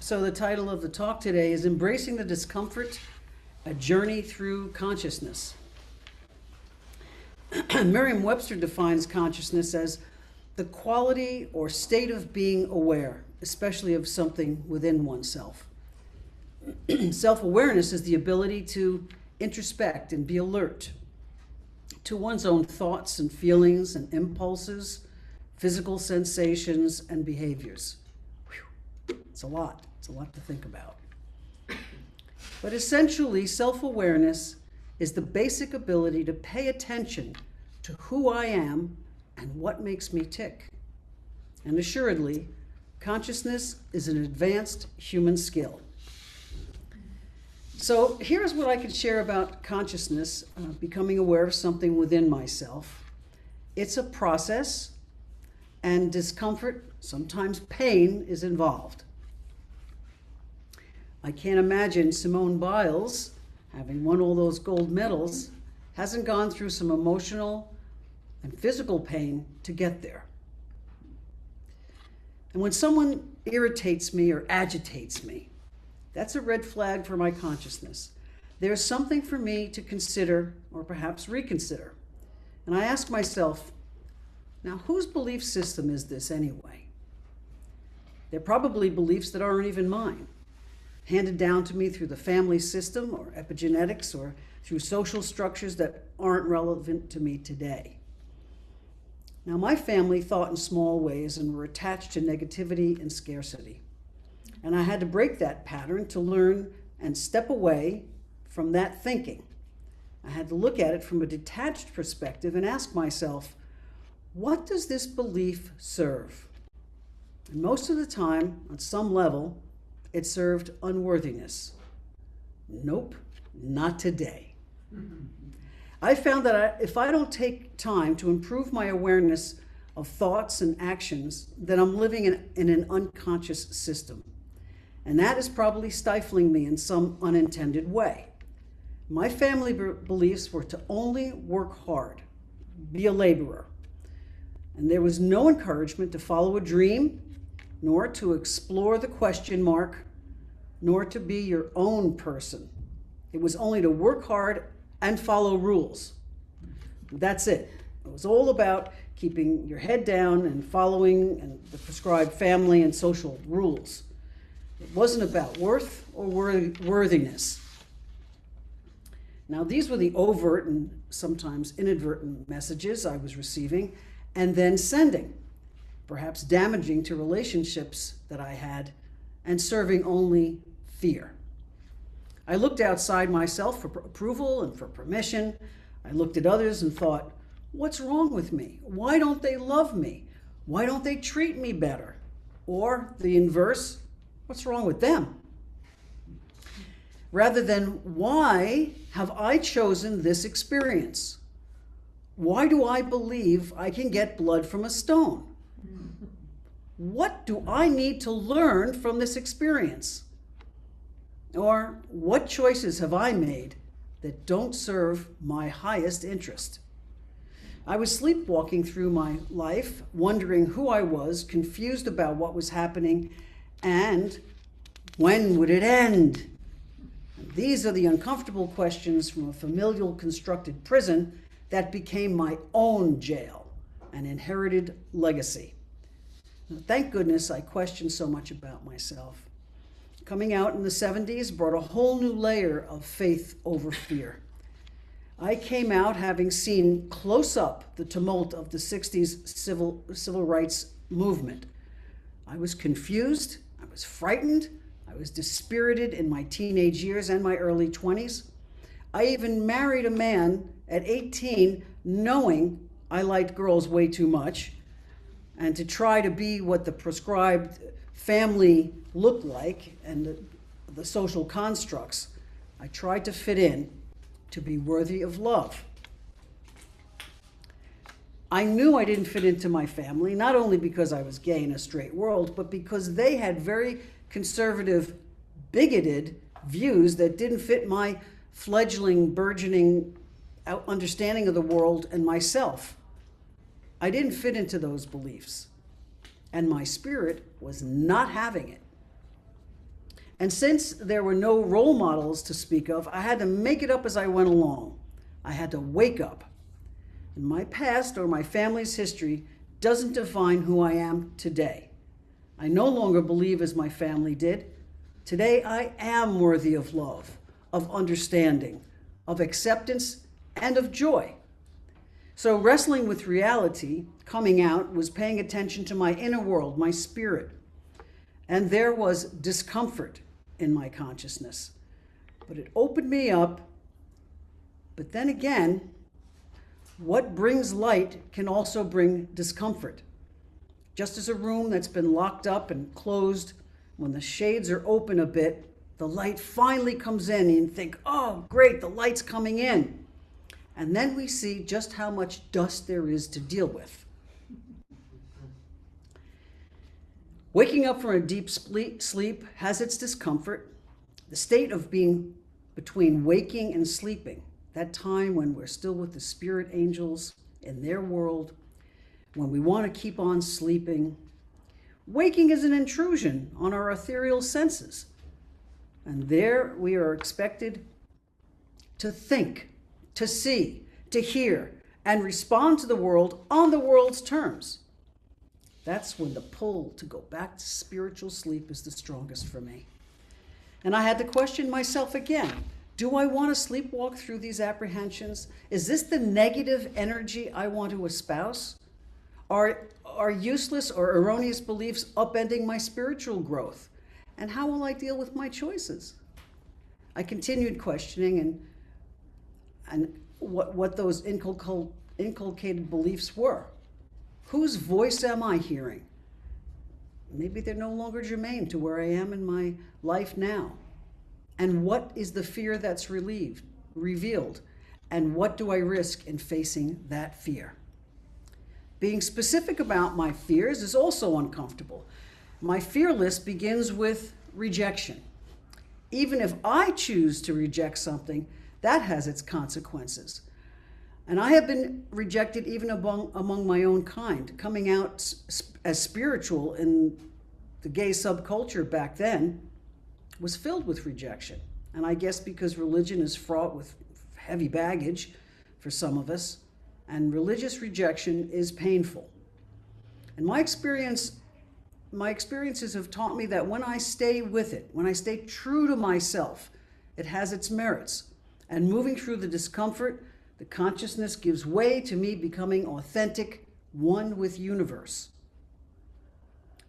So the title of the talk today is Embracing the Discomfort, a Journey Through Consciousness. Merriam-Webster defines consciousness as the quality or state of being aware, especially of something within oneself. Self-awareness is the ability to introspect and be alert to one's own thoughts and feelings and impulses, physical sensations and behaviors. Whew. It's a lot to think about. But essentially, self-awareness is the basic ability to pay attention to who I am and what makes me tick. And assuredly, consciousness is an advanced human skill. So here's what I could share about consciousness, becoming aware of something within myself. It's a process, and discomfort, sometimes pain, is involved. I can't imagine Simone Biles, having won all those gold medals, hasn't gone through some emotional and physical pain to get there. And when someone irritates me or agitates me, that's a red flag for my consciousness. There's something for me to consider or perhaps reconsider. And I ask myself, now whose belief system is this anyway? They're probably beliefs that aren't even mine, handed down to me through the family system or epigenetics or through social structures that aren't relevant to me today. Now, my family thought in small ways and were attached to negativity and scarcity. And I had to break that pattern to learn and step away from that thinking. I had to look at it from a detached perspective and ask myself, what does this belief serve? And most of the time, on some level, it served unworthiness. Nope, not today. I found that if I don't take time to improve my awareness of thoughts and actions, then I'm living in an unconscious system. And that is probably stifling me in some unintended way. My family beliefs were to only work hard, be a laborer. And there was no encouragement to follow a dream, nor to explore the question mark, nor to be your own person. It was only to work hard and follow rules. That's it. It was all about keeping your head down and following the prescribed family and social rules. It wasn't about worth or worthiness. Now, these were the overt and sometimes inadvertent messages I was receiving and then sending, perhaps damaging to relationships that I had and serving only fear. I looked outside myself for approval and for permission. I looked at others and thought, what's wrong with me? Why don't they love me? Why don't they treat me better? Or the inverse, what's wrong with them? Rather than, why have I chosen this experience? Why do I believe I can get blood from a stone? What do I need to learn from this experience? Or what choices have I made that don't serve my highest interest? I was sleepwalking through my life, wondering who I was, confused about what was happening, and when would it end? And these are the uncomfortable questions from a familial constructed prison that became my own jail, an inherited legacy. Now, thank goodness I questioned so much about myself. Coming out in the 70s brought a whole new layer of faith over fear. I came out having seen close up the tumult of the 60s civil rights movement. I was confused, I was frightened, I was dispirited in my teenage years and my early 20s. I even married a man at 18 knowing I liked girls way too much, and to try to be what the prescribed family looked like and the social constructs. I tried to fit in to be worthy of love. I knew I didn't fit into my family, not only because I was gay in a straight world, but because they had very conservative, bigoted views that didn't fit my fledgling, burgeoning understanding of the world and myself. I didn't fit into those beliefs, and my spirit was not having it. And since there were no role models to speak of, I had to make it up as I went along. I had to wake up. And my past or my family's history doesn't define who I am today. I no longer believe as my family did. Today I am worthy of love, of understanding, of acceptance, and of joy. So wrestling with reality, coming out, was paying attention to my inner world, my spirit. And there was discomfort in my consciousness. But it opened me up. But then again, what brings light can also bring discomfort. Just as a room that's been locked up and closed, when the shades are open a bit, the light finally comes in and you think, oh, great, the light's coming in. And then we see just how much dust there is to deal with. Waking up from a deep sleep has its discomfort. The state of being between waking and sleeping, that time when we're still with the spirit angels in their world, when we want to keep on sleeping. Waking is an intrusion on our ethereal senses. And there we are expected to think, to see, to hear, and respond to the world on the world's terms. That's when the pull to go back to spiritual sleep is the strongest for me. And I had to question myself again. Do I want to sleepwalk through these apprehensions? Is this the negative energy I want to espouse? Are useless or erroneous beliefs upending my spiritual growth? And how will I deal with my choices? I continued questioning and what those inculcated beliefs were. Whose voice am I hearing? Maybe they're no longer germane to where I am in my life now. And what is the fear that's revealed? And what do I risk in facing that fear? Being specific about my fears is also uncomfortable. My fear list begins with rejection. Even if I choose to reject something, that has its consequences. And I have been rejected even among my own kind. Coming out as spiritual in the gay subculture back then was filled with rejection. And I guess because religion is fraught with heavy baggage for some of us, and religious rejection is painful. And my experiences have taught me that when I stay with it, when I stay true to myself, it has its merits. And moving through the discomfort, the consciousness gives way to me becoming authentic, one with universe.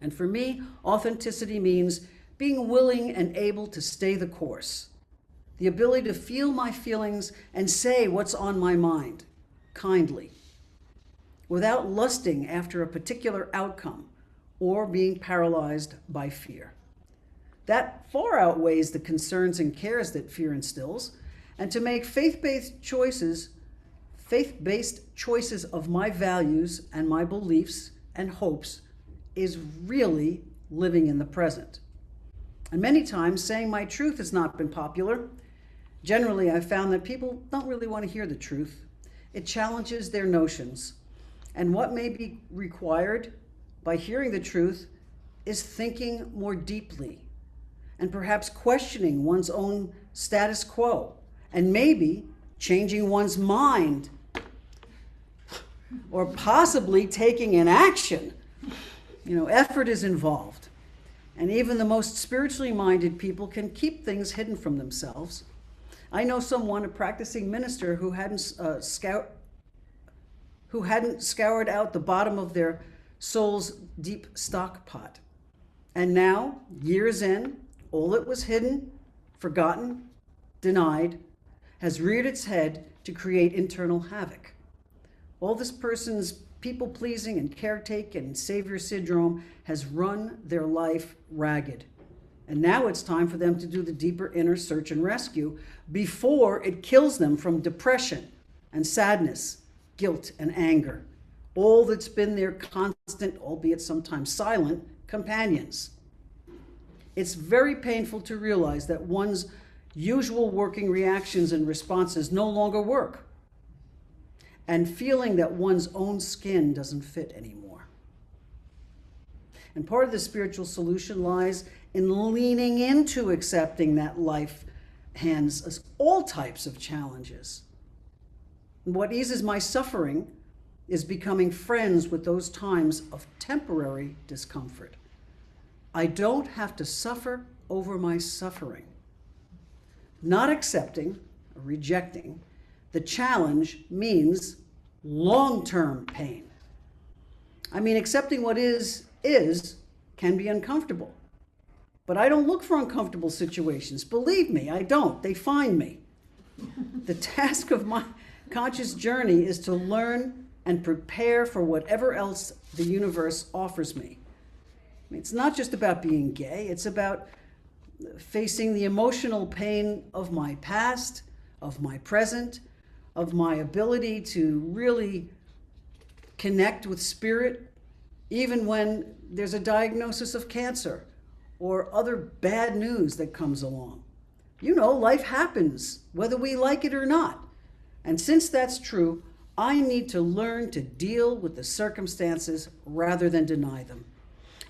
And for me, authenticity means being willing and able to stay the course. The ability to feel my feelings and say what's on my mind, kindly, without lusting after a particular outcome or being paralyzed by fear. That far outweighs the concerns and cares that fear instills, and to make faith-based choices of my values and my beliefs and hopes is really living in the present. And many times saying my truth has not been popular. Generally, I've found that people don't really want to hear the truth. It challenges their notions. And what may be required by hearing the truth is thinking more deeply and perhaps questioning one's own status quo and maybe changing one's mind or possibly taking an action. Effort is involved. And even the most spiritually minded people can keep things hidden from themselves. I know someone, a practicing minister, who hadn't scoured out the bottom of their soul's deep stock pot. And now, years in, all that was hidden, forgotten, denied, has reared its head to create internal havoc. All this person's people-pleasing and caretaking and savior syndrome has run their life ragged. And now it's time for them to do the deeper inner search and rescue before it kills them from depression and sadness, guilt and anger. All that's been their constant, albeit sometimes silent, companions. It's very painful to realize that one's usual working reactions and responses no longer work, and feeling that one's own skin doesn't fit anymore. And part of the spiritual solution lies in leaning into accepting that life hands us all types of challenges. And what eases my suffering is becoming friends with those times of temporary discomfort. I don't have to suffer over my suffering. Not accepting or rejecting the challenge means long-term pain. I mean, accepting what is can be uncomfortable. But I don't look for uncomfortable situations. Believe me, I don't. They find me. The task of my conscious journey is to learn and prepare for whatever else the universe offers me. I mean, it's not just about being gay. It's about facing the emotional pain of my past, of my present, of my ability to really connect with spirit, even when there's a diagnosis of cancer or other bad news that comes along. You know, life happens, whether we like it or not. And since that's true, I need to learn to deal with the circumstances rather than deny them.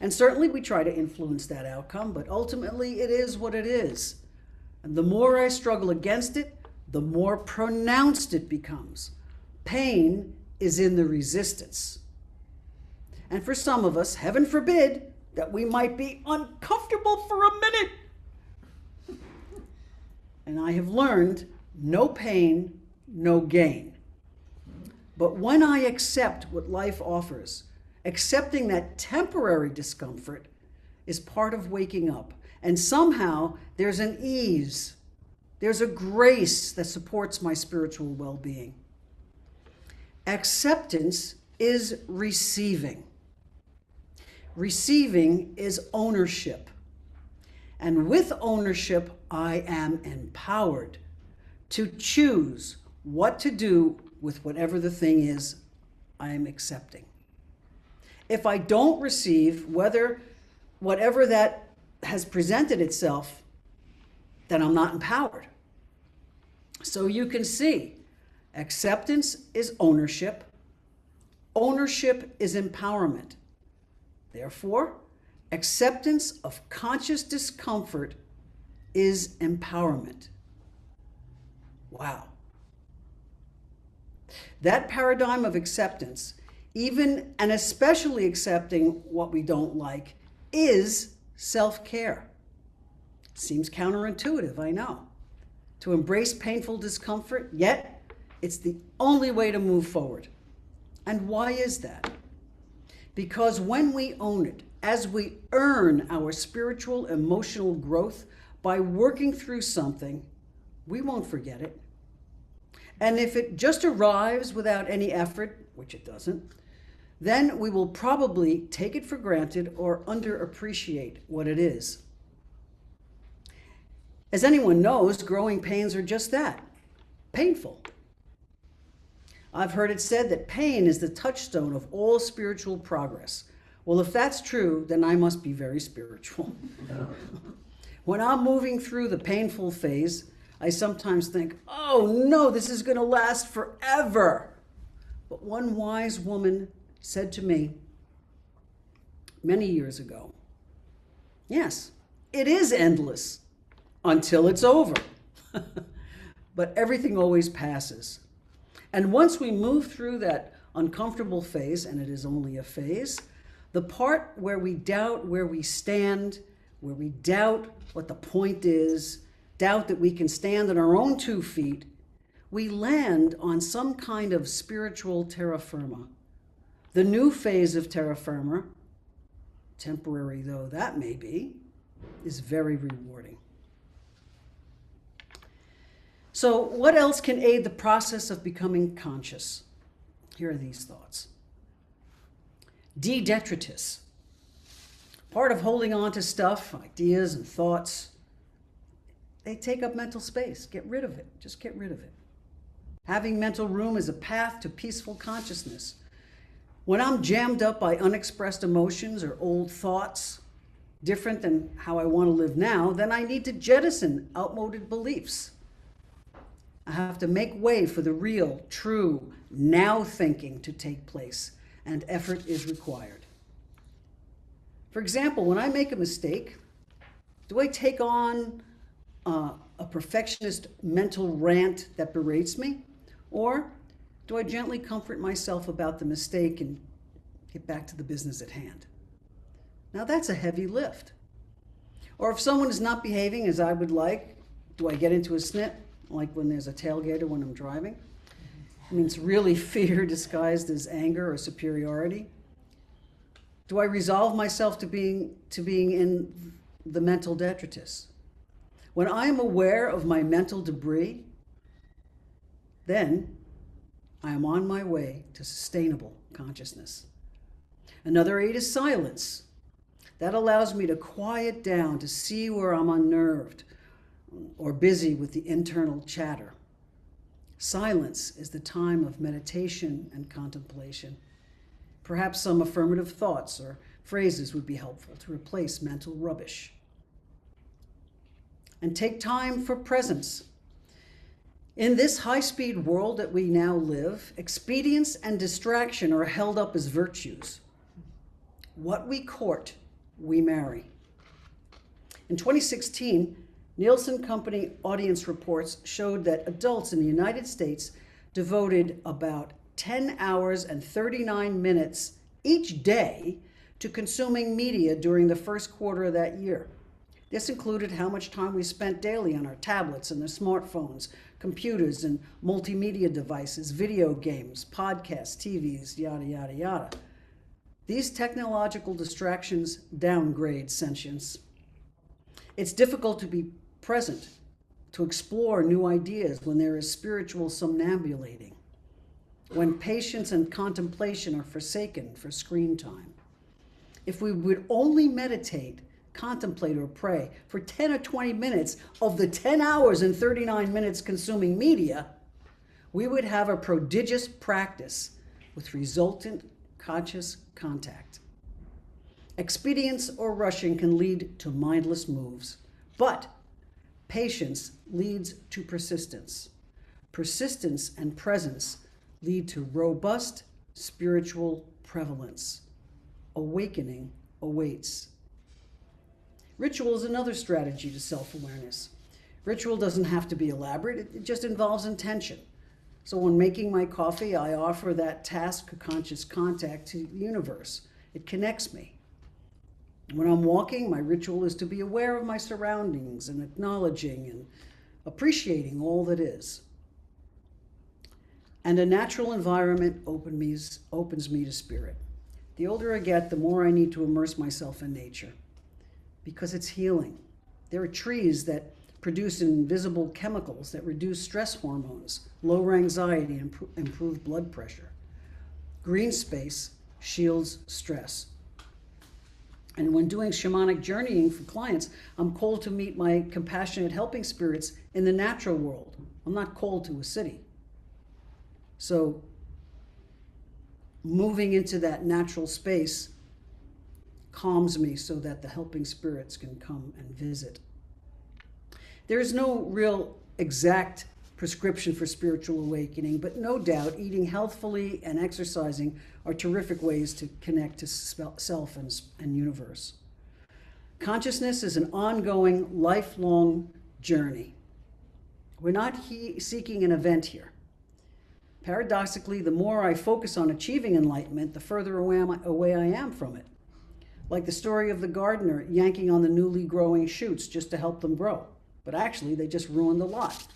And certainly we try to influence that outcome, but ultimately it is what it is. And the more I struggle against it, the more pronounced it becomes. Pain is in the resistance. And for some of us, heaven forbid, that we might be uncomfortable for a minute. And I have learned no pain, no gain. But when I accept what life offers, accepting that temporary discomfort is part of waking up. And somehow there's an ease, there's a grace that supports my spiritual well-being. Acceptance is receiving. Receiving is ownership. And with ownership, I am empowered to choose what to do with whatever the thing is I am accepting. If I don't receive whatever that has presented itself, then I'm not empowered. So you can see, acceptance is ownership. Ownership is empowerment. Therefore, acceptance of conscious discomfort is empowerment. Wow. That paradigm of acceptance, even and especially accepting what we don't like, is self-care. Seems counterintuitive, I know. To embrace painful discomfort, yet it's the only way to move forward. And why is that? Because when we own it, as we earn our spiritual, emotional growth by working through something, we won't forget it. And if it just arrives without any effort, which it doesn't, then we will probably take it for granted or underappreciate what it is. As anyone knows, growing pains are just that, painful. I've heard it said that pain is the touchstone of all spiritual progress. Well, if that's true, then I must be very spiritual. When I'm moving through the painful phase, I sometimes think, oh no, this is going to last forever. But one wise woman said to me many years ago, yes, it is endless until it's over. But everything always passes. And once we move through that uncomfortable phase, and it is only a phase, the part where we doubt where we stand, where we doubt what the point is, doubt that we can stand on our own 2 feet, we land on some kind of spiritual terra firma. The new phase of terra firma, temporary though that may be, is very rewarding. So what else can aid the process of becoming conscious? Here are these thoughts. De detritus. Part of holding on to stuff, ideas and thoughts, they take up mental space. Get rid of it. Just get rid of it. Having mental room is a path to peaceful consciousness. When I'm jammed up by unexpressed emotions or old thoughts, different than how I want to live now, then I need to jettison outmoded beliefs. I have to make way for the real, true, now thinking to take place, and effort is required. For example, when I make a mistake, do I take on a perfectionist mental rant that berates me? Or do I gently comfort myself about the mistake and get back to the business at hand? Now that's a heavy lift. Or if someone is not behaving as I would like, do I get into a snit, like when there's a tailgater when I'm driving? I mean, it's really fear disguised as anger or superiority. Do I resolve myself to being in the mental detritus? When I am aware of my mental debris, then I am on my way to sustainable consciousness. Another aid is silence. That allows me to quiet down, to see where I'm unnerved or busy with the internal chatter. Silence is the time of meditation and contemplation. Perhaps some affirmative thoughts or phrases would be helpful to replace mental rubbish. And take time for presence. In this high-speed world that we now live, expedience and distraction are held up as virtues. What we court, we marry. In 2016, Nielsen Company audience reports showed that adults in the United States devoted about 10 hours and 39 minutes each day to consuming media during the first quarter of that year. This included how much time we spent daily on our tablets and the smartphones, computers and multimedia devices, video games, podcasts, TVs, yada, yada, yada. These technological distractions downgrade sentience. It's difficult to be present, to explore new ideas when there is spiritual somnambulating, when patience and contemplation are forsaken for screen time. If we would only meditate, contemplate, or pray for 10 or 20 minutes of the 10 hours and 39 minutes consuming media, we would have a prodigious practice with resultant conscious contact. Expedience or rushing can lead to mindless moves, but patience leads to persistence. Persistence and presence lead to robust spiritual prevalence. Awakening awaits. Ritual is another strategy to self-awareness. Ritual doesn't have to be elaborate, it just involves intention. So when making my coffee, I offer that task of conscious contact to the universe. It connects me. When I'm walking, my ritual is to be aware of my surroundings and acknowledging and appreciating all that is. And a natural environment opens me to spirit. The older I get, the more I need to immerse myself in nature because it's healing. There are trees that produce invisible chemicals that reduce stress hormones, lower anxiety, and improve blood pressure. Green space shields stress. And when doing shamanic journeying for clients, I'm called to meet my compassionate helping spirits in the natural world. I'm not called to a city. So moving into that natural space calms me so that the helping spirits can come and visit. There is no real exact prescription for spiritual awakening, but no doubt eating healthfully and exercising are terrific ways to connect to self and universe. Consciousness is an ongoing, lifelong journey. We're not seeking an event here. Paradoxically, the more I focus on achieving enlightenment, the further away I am from it. Like the story of the gardener yanking on the newly growing shoots just to help them grow. But actually, they just ruined the lot.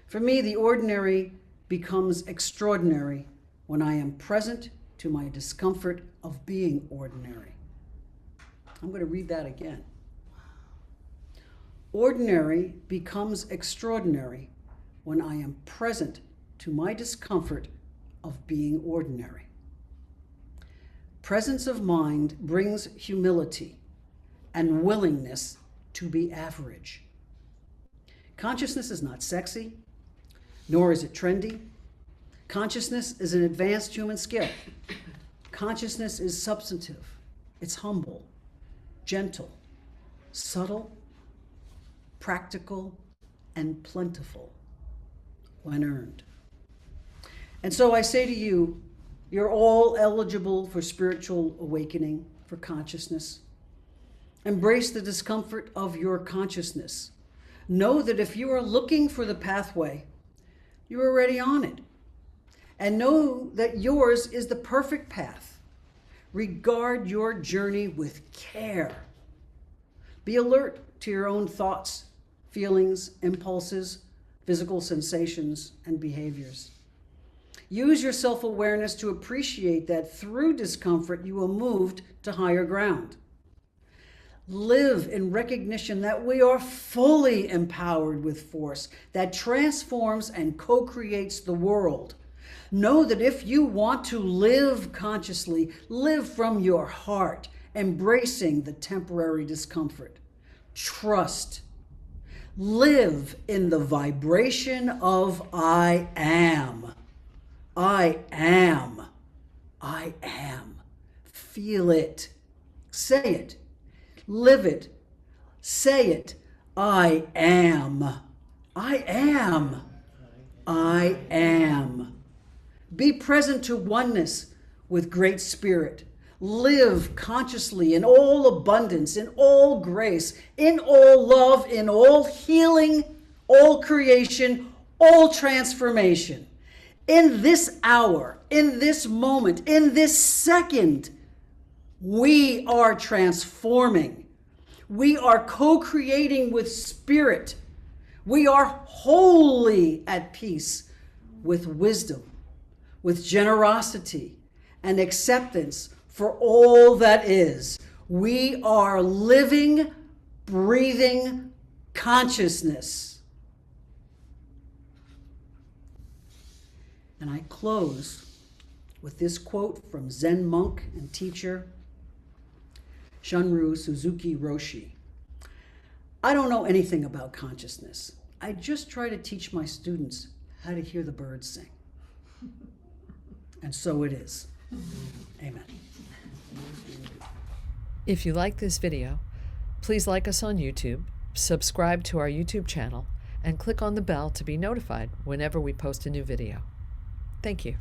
For me, the ordinary becomes extraordinary when I am present to my discomfort of being ordinary. I'm going to read that again. Ordinary becomes extraordinary when I am present to my discomfort of being ordinary. Presence of mind brings humility and willingness to be average. Consciousness is not sexy, nor is it trendy. Consciousness is an advanced human skill. Consciousness is substantive. It's humble, gentle, subtle, practical, and plentiful when earned. And so I say to you, you're all eligible for spiritual awakening. for consciousness. Embrace the discomfort of your consciousness. Know that if you are looking for the pathway, you're already on it. And know that yours is the perfect path. Regard your journey with care. Be alert to your own thoughts, feelings, impulses, physical sensations, and behaviors. Use your self-awareness to appreciate that through discomfort you will move to higher ground. Live in recognition that we are fully empowered with force that transforms and co-creates the world. Know that if you want to live consciously, live from your heart, embracing the temporary discomfort. Trust. Live in the vibration of I am. I am. I am. Feel it. Say it. Live it. Say it. I am. I am. I am. Be present to oneness with Great Spirit. Live consciously in all abundance, in all grace, in all love, in all healing, all creation, all transformation. In this hour, in this moment, in this second, we are transforming. We are co-creating with Spirit. We are wholly at peace with wisdom, with generosity and acceptance for all that is. We are living, breathing consciousness. And I close with this quote from Zen monk and teacher Shunryu Suzuki Roshi. I don't know anything about consciousness. I just try to teach my students how to hear the birds sing. And so it is. Amen. If you like this video, please like us on YouTube, subscribe to our YouTube channel, and click on the bell to be notified whenever we post a new video. Thank you.